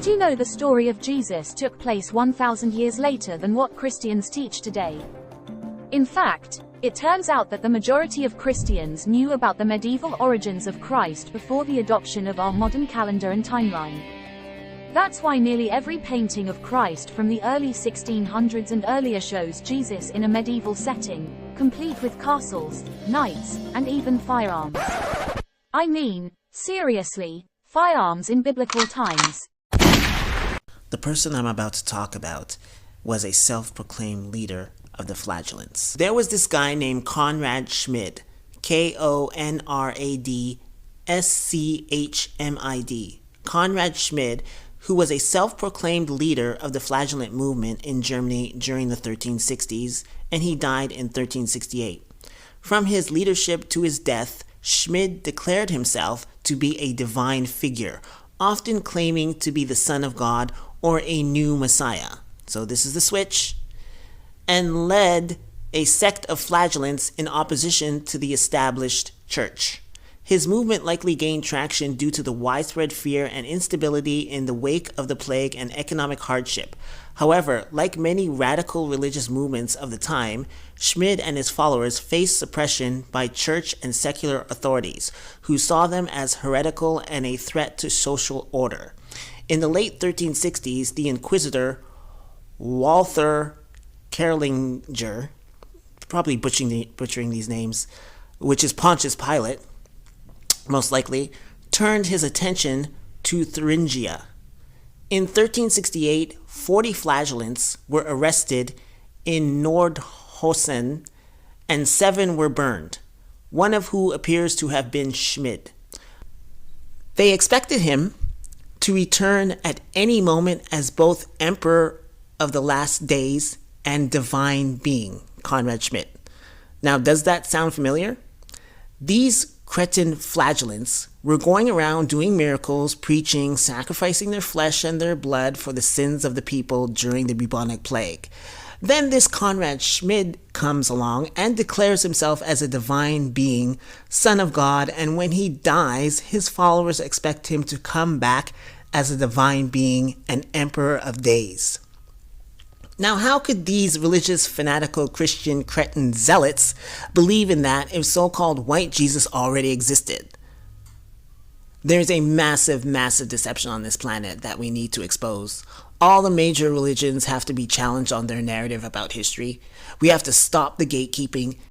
you know the story of Jesus took place 1,000 years later than what Christians teach today? In fact, it turns out that the majority of Christians knew about the medieval origins of Christ before the adoption of our modern calendar and timeline. That's why nearly every painting of Christ from the early 1600s and earlier shows Jesus in a medieval setting, complete with castles, knights, and even firearms. I mean, seriously, firearms in biblical times. The person I'm about to talk about was a self-proclaimed leader of the flagellants. There was this guy named Conrad Schmid, Konradschmid, Conrad Schmid, who was a self-proclaimed leader of the flagellant movement in Germany during the 1360s, and he died in 1368. From his leadership to his death, Schmid declared himself to be a divine figure, often claiming to be the Son of God or a new Messiah. So this is the switch. And led a sect of flagellants in opposition to the established church. His movement likely gained traction due to the widespread fear and instability in the wake of the plague and economic hardship. However, like many radical religious movements of the time, Schmid and his followers faced suppression by church and secular authorities, who saw them as heretical and a threat to social order. In the late 1360s, the Inquisitor Walther Kerlinger, probably butchering these names, which is Pontius Pilate, most likely, turned his attention to Thuringia. In 1368, 40 flagellants were arrested in Nordhausen and 7 were burned, one of who appears to have been Schmid. They expected him to return at any moment as both Emperor of the Last Days and divine being, Conrad Schmid. Now, does that sound familiar? These cretin flagellants were going around doing miracles, preaching, sacrificing their flesh and their blood for the sins of the people during the bubonic plague. Then this Conrad Schmid comes along and declares himself as a divine being, Son of God, and when he dies, his followers expect him to come back as a divine being and Emperor of Days. Now, how could these religious, fanatical Christian cretin zealots believe in that if so-called white Jesus already existed? There's a massive, massive deception on this planet that we need to expose. All the major religions have to be challenged on their narrative about history. We have to stop the gatekeeping